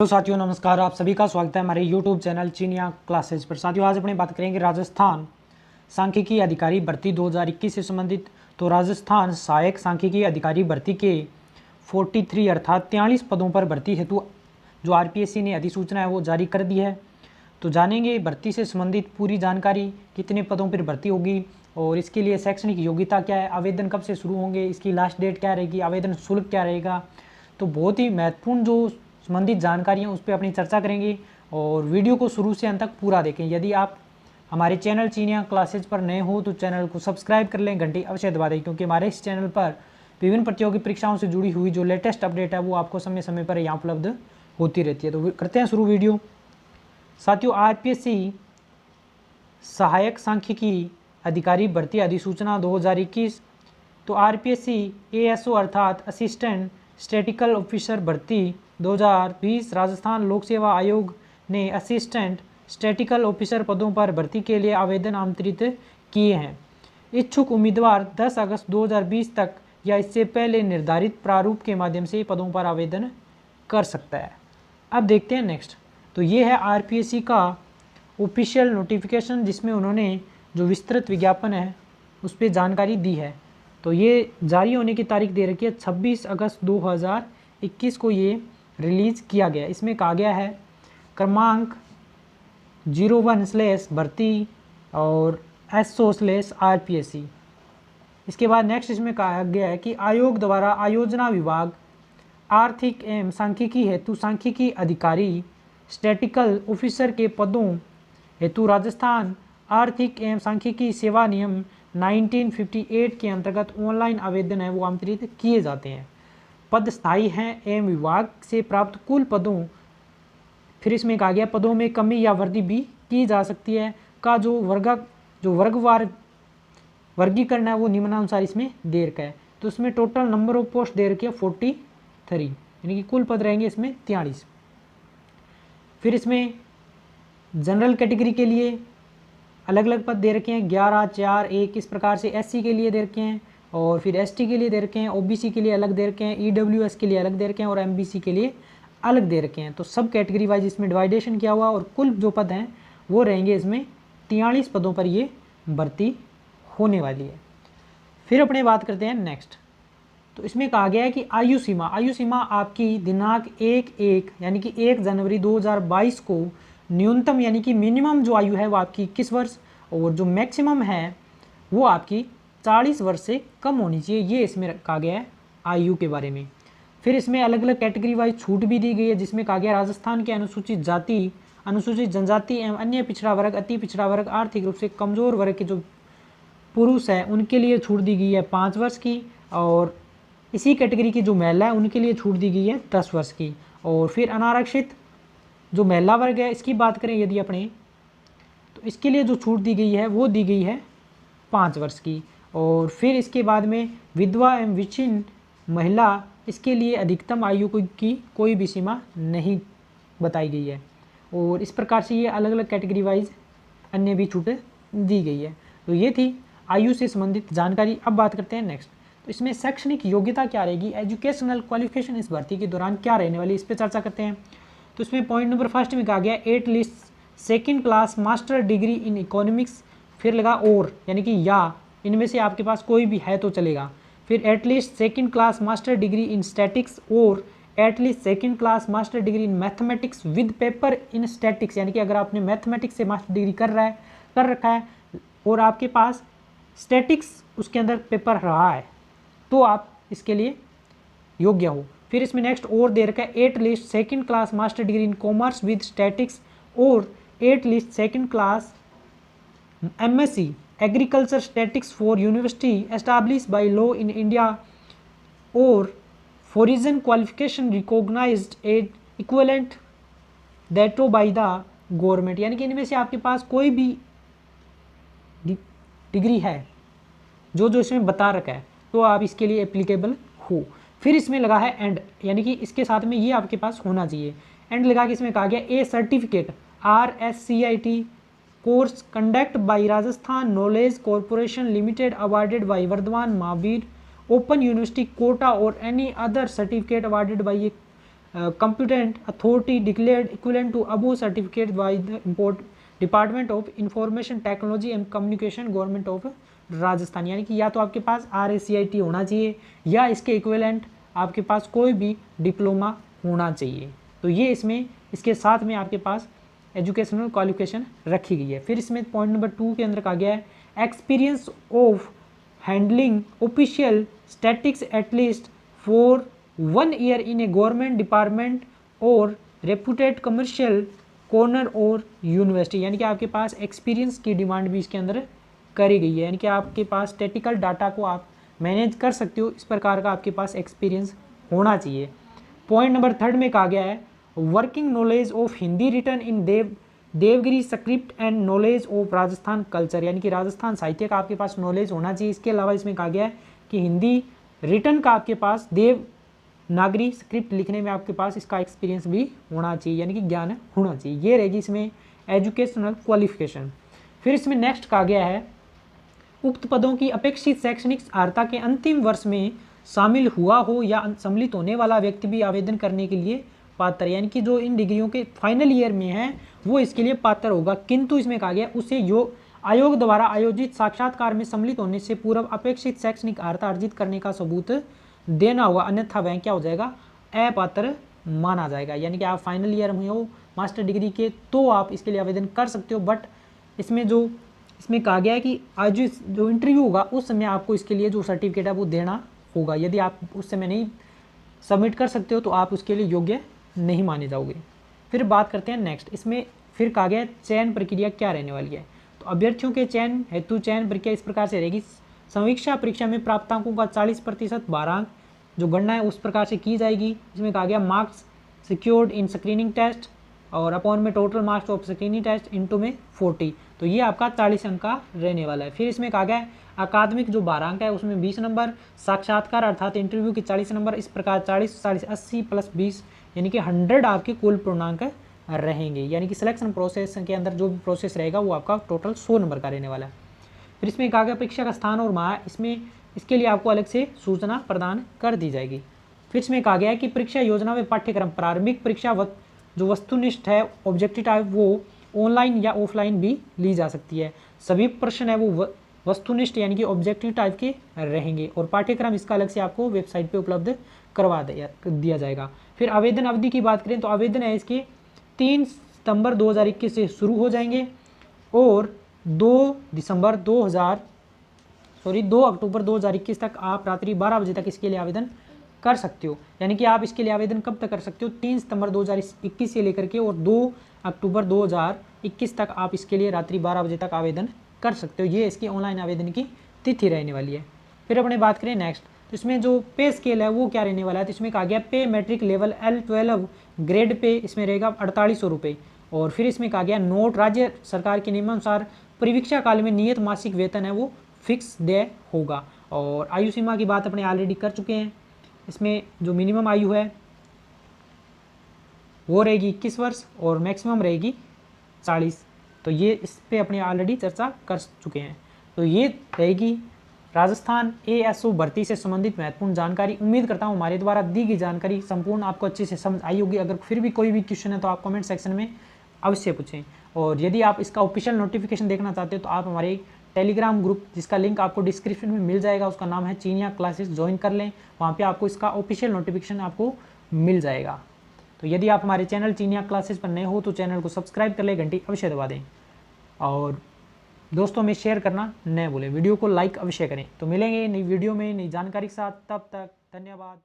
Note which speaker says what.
Speaker 1: तो साथियों नमस्कार, आप सभी का स्वागत है हमारे YouTube चैनल चीनिया क्लासेज पर। साथियों आज अपनी बात करेंगे राजस्थान सांख्यिकी अधिकारी भर्ती 2021 से संबंधित। तो राजस्थान सहायक सांख्यिकी अधिकारी भर्ती के 43 अर्थात 43 पदों पर भर्ती हेतु जो RPSC ने अधिसूचना है वो जारी कर दी है। तो जानेंगे भर्ती से संबंधित पूरी जानकारी, कितने पदों पर भर्ती होगी और इसके लिए शैक्षणिक योग्यता क्या है, आवेदन कब से शुरू होंगे, इसकी लास्ट डेट क्या रहेगी, आवेदन शुल्क क्या रहेगा। तो बहुत ही महत्वपूर्ण जो संबंधित जानकारियाँ उस पर अपनी चर्चा करेंगे और वीडियो को शुरू से अंत तक पूरा देखें। यदि आप हमारे चैनल चीनिया क्लासेज पर नए हो तो चैनल को सब्सक्राइब कर लें, घंटी अवश्य दबा दें, क्योंकि हमारे इस चैनल पर विभिन्न प्रतियोगी परीक्षाओं से जुड़ी हुई जो लेटेस्ट अपडेट है वो आपको समय समय पर यहाँ उपलब्ध होती रहती है। तो करते हैं शुरू वीडियो। साथियों RPSC सहायक सांख्यिकी अधिकारी भर्ती अधिसूचना 2021। तो RPSC ASO अर्थात असिस्टेंट स्टैटिकल ऑफिसर भर्ती 2020 राजस्थान लोक सेवा आयोग ने असिस्टेंट स्टैटिकल ऑफिसर पदों पर भर्ती के लिए आवेदन आमंत्रित किए हैं। इच्छुक उम्मीदवार 10 अगस्त 2020 तक या इससे पहले निर्धारित प्रारूप के माध्यम से पदों पर आवेदन कर सकता है। अब देखते हैं नेक्स्ट। तो ये है RPSC का ऑफिशियल नोटिफिकेशन, जिसमें उन्होंने जो विस्तृत विज्ञापन है उस पर जानकारी दी है। तो ये जारी होने की तारीख दे रखी है 26 अगस्त 2021 को ये रिलीज़ किया गया। इसमें कहा गया है क्रमांक 01/भर्ती और SO/RPSC। इसके बाद नेक्स्ट इसमें कहा गया है कि आयोग द्वारा आयोजना विभाग आर्थिक एवं सांख्यिकी हेतु सांख्यिकी अधिकारी स्टैटिकल ऑफिसर के पदों हेतु राजस्थान आर्थिक एवं सांख्यिकी सेवा नियम 1958 के अंतर्गत ऑनलाइन आवेदन है वो आमंत्रित किए जाते हैं। पद स्थायी हैं एवं विभाग से प्राप्त कुल पदों, फिर इसमें कहा गया पदों में कमी या वृद्धि भी की जा सकती है, का जो वर्गवार वर्गीकरण है वो निम्नानुसार इसमें दे रखा है। तो इसमें टोटल नंबर ऑफ पोस्ट दे रखी है 43, यानी कि कुल पद रहेंगे इसमें 43। फिर इसमें जनरल कैटेगरी के लिए अलग अलग पद दे रखे हैं 11, 4, 1 इस प्रकार से। SC के लिए दे रखे हैं और फिर ST के लिए दे रखे हैं, OBC के लिए अलग दे रखे हैं, EWS के लिए अलग दे रखे हैं और MBC के लिए अलग दे रखे हैं। तो सब कैटेगरी वाइज इसमें डिवाइडेशन किया हुआ और कुल जो पद हैं वो रहेंगे इसमें 43 पदों पर ये भर्ती होने वाली है। फिर अपने बात करते हैं नेक्स्ट। तो इसमें कहा गया है कि आयु सीमा आपकी दिनांक 1/1 यानी कि 1 जनवरी 2022 को न्यूनतम यानी कि मिनिमम जो आयु है वो आपकी 21 वर्ष और जो मैक्सिमम है वो आपकी 40 वर्ष से कम होनी चाहिए। ये इसमें कहा गया है आयु के बारे में। फिर इसमें अलग अलग कैटेगरी वाइज छूट भी दी गई है, जिसमें कहा गया राजस्थान के अनुसूचित जाति, अनुसूचित जनजाति एवं अन्य पिछड़ा वर्ग, अति पिछड़ा वर्ग, आर्थिक रूप से कमजोर वर्ग के जो पुरुष हैं उनके लिए छूट दी गई है 5 वर्ष की, और इसी कैटेगरी की जो महिला है उनके लिए छूट दी गई है 10 वर्ष की। और फिर अनारक्षित जो महिला वर्ग है इसकी बात करें यदि अपने, तो इसके लिए जो छूट दी गई है वो दी गई है 5 वर्ष की। और फिर इसके बाद में विधवा एवं विच्छिन्न महिला, इसके लिए अधिकतम आयु की कोई भी सीमा नहीं बताई गई है। और इस प्रकार से ये अलग अलग कैटेगरी वाइज अन्य भी छूटें दी गई है। तो ये थी आयु से संबंधित जानकारी। अब बात करते हैं नेक्स्ट। तो इसमें शैक्षणिक योग्यता क्या रहेगी, एजुकेशनल क्वालिफिकेशन इस भर्ती के दौरान क्या रहने वाली, इस पर चर्चा करते हैं। तो इसमें पॉइंट नंबर फर्स्ट में कहा गया at least second class master degree in economics, फिर लगा और यानी कि या, इनमें से आपके पास कोई भी है तो चलेगा। फिर at least second class master degree in statistics और at least second class master degree in mathematics with paper in statistics, यानी कि अगर आपने मैथमेटिक्स से मास्टर डिग्री कर रखा है और आपके पास स्टैटिक्स उसके अंदर पेपर रहा है तो आप इसके लिए योग्य हो। फिर इसमें नेक्स्ट और दे रखा है at least second class master degree in commerce with statistics और at least second class MSc agriculture statistics for university establish by law in India और foreign qualification recognised as equivalent दैटो बाय द गवर्नमेंट, यानी कि इनमें से आपके पास कोई भी डिग्री है जो इसमें बता रखा है तो आप इसके लिए एप्लीकेबल हो। फिर इसमें लगा है एंड, यानी कि इसके साथ में ये आपके पास होना चाहिए। एंड लगा कि इसमें कहा गया a certificate RSCIT course conduct by Rajasthan knowledge corporation limited awarded by Vardhman Mahavir open university Kota और any other certificate awarded by competent authority declared equivalent to above certificate by the department of information technology and communication government of Rajasthan. यानी कि या तो आपके पास RACIT होना चाहिए या इसके इक्विवेलेंट आपके पास कोई भी डिप्लोमा होना चाहिए। तो ये इसमें इसके साथ में आपके पास एजुकेशनल क्वालिफिकेशन रखी गई है। फिर इसमें पॉइंट नंबर 2 के अंदर कहा गया है experience of handling official statics at least for 1 year in A government department और रेपुटेड कमर्शियल कॉर्नर और यूनिवर्सिटी। यानी कि आपके पास एक्सपीरियंस की डिमांड भी इसके अंदर करी गई है। यानी कि आपके पास स्टैटिकल डाटा को आप मैनेज कर सकते हो, इस प्रकार का आपके पास एक्सपीरियंस होना चाहिए। पॉइंट नंबर 3 में कहा गया है working knowledge of Hindi written in Devgiri script and knowledge of Rajasthan culture. यानी कि राजस्थान साहित्य का आपके पास नॉलेज होना चाहिए। इसके अलावा इसमें कहा गया है कि हिंदी रिटन का आपके पास देवनागरी स्क्रिप्ट लिखने में आपके पास इसका एक्सपीरियंस भी होना चाहिए, यानी कि ज्ञान होना चाहिए। ये रहेगी इसमें एजुकेशनल क्वालिफिकेशन। फिर इसमें नेक्स्ट कहा गया है उक्त पदों की अपेक्षित शैक्षणिक अर्हता के अंतिम वर्ष में शामिल हुआ हो या सम्मिलित होने वाला व्यक्ति भी आवेदन करने के लिए पात्र, यानी कि जो इन डिग्रियों के फाइनल ईयर में है वो इसके लिए पात्र होगा। किंतु इसमें कहा गया उसे आयोग द्वारा आयोजित साक्षात्कार में सम्मिलित होने से पूर्व अपेक्षित शैक्षणिक अर्हता अर्जित करने का सबूत देना होगा, अन्यथा वह क्या हो जाएगा, अपात्र माना जाएगा। यानी कि आप फाइनल ईयर में हो मास्टर डिग्री के तो आप इसके लिए आवेदन कर सकते हो, बट इसमें कहा गया है कि आज जो इंटरव्यू होगा उस समय आपको इसके लिए जो सर्टिफिकेट है वो देना होगा। यदि आप उस समय नहीं सबमिट कर सकते हो तो आप उसके लिए योग्य नहीं माने जाओगे। फिर बात करते हैं नेक्स्ट, इसमें फिर कहा गया चयन प्रक्रिया क्या रहने वाली है। तो अभ्यर्थियों के चयन हेतु चयन प्रक्रिया इस प्रकार से रहेगी। समीक्षा परीक्षा में प्राप्त अंकों का 40% भारांक जो गणना है उस प्रकार से की जाएगी। इसमें कहा गया marks secured in screening test और अपॉन में total marks of screening test into में 40, तो ये आपका 40 अंक का रहने वाला है। फिर इसमें कहा गया है अकादमिक जो भारांक है उसमें 20 नंबर, साक्षात्कार अर्थात इंटरव्यू के 40 नंबर, इस प्रकार 40 40 80 प्लस 20 यानी कि 100 आपके कुल पूर्णांक रहेंगे। यानी कि सिलेक्शन प्रोसेस के अंदर जो भी प्रोसेस रहेगा वो आपका टोटल 100 नंबर का रहने वाला है। फिर इसमें कहा गया परीक्षा का स्थान और माह, इसके लिए आपको अलग से सूचना प्रदान कर दी जाएगी। फिर इसमें कहा गया है कि परीक्षा योजना व पाठ्यक्रम प्रारंभिक परीक्षा जो वस्तुनिष्ठ है ऑब्जेक्टिव टाइप वो ऑनलाइन या ऑफलाइन भी ली जा सकती है। सभी प्रश्न है वो वस्तुनिष्ठ यानी कि ऑब्जेक्टिव टाइप के रहेंगे और पाठ्यक्रम इसका अलग से आपको वेबसाइट पे उपलब्ध करवा दिया जाएगा। फिर आवेदन अवधि की बात करें तो आवेदन है इसके 3 सितंबर 2021 से शुरू हो जाएंगे और 2 अक्टूबर 2021 तक आप रात्रि 12 बजे तक इसके लिए आवेदन कर सकते हो। यानी कि आप इसके लिए आवेदन कब तक कर सकते हो, 3 सितंबर 2021 से लेकर के और 2 अक्टूबर 2021 तक आप इसके लिए रात्रि 12 बजे तक आवेदन कर सकते हो। ये इसकी ऑनलाइन आवेदन की तिथि रहने वाली है। फिर अपने बात करें नेक्स्ट, तो इसमें जो पे स्केल है वो क्या रहने वाला है। तो इसमें कहा गया पे matric level L12 grade pay इसमें रहेगा 4800 रुपये। और फिर इसमें कहा गया नोट राज्य सरकार के नियमानुसार परीक्षा काल में नियत मासिक वेतन है वो फिक्स देय होगा। और आयु सीमा की बात अपने ऑलरेडी कर चुके हैं। इसमें जो मिनिमम आयु है वो रहेगी 21 वर्ष और मैक्सिमम रहेगी 40। तो ये इस पे अपने ऑलरेडी चर्चा कर चुके हैं। तो ये रहेगी राजस्थान ASO भर्ती से संबंधित महत्वपूर्ण जानकारी। उम्मीद करता हूँ हमारे द्वारा दी गई जानकारी संपूर्ण आपको अच्छे से समझ आई होगी। अगर फिर भी कोई भी क्वेश्चन है तो आप कमेंट सेक्शन में अवश्य पूछें। और यदि आप इसका ऑफिशियल नोटिफिकेशन देखना चाहते हो तो आप हमारे टेलीग्राम ग्रुप जिसका लिंक आपको डिस्क्रिप्शन में मिल जाएगा, उसका नाम है चीनिया क्लासेस, ज्वाइन कर लें। वहाँ पे आपको इसका ऑफिशियल नोटिफिकेशन आपको मिल जाएगा। तो यदि आप हमारे चैनल चीनिया क्लासेस पर नए हो तो चैनल को सब्सक्राइब कर लें, घंटी अवश्य दबा दें और दोस्तों में शेयर करना न भूलें। वीडियो को लाइक अवश्य करें। तो मिलेंगे नई वीडियो में नई जानकारी के साथ, तब तक धन्यवाद।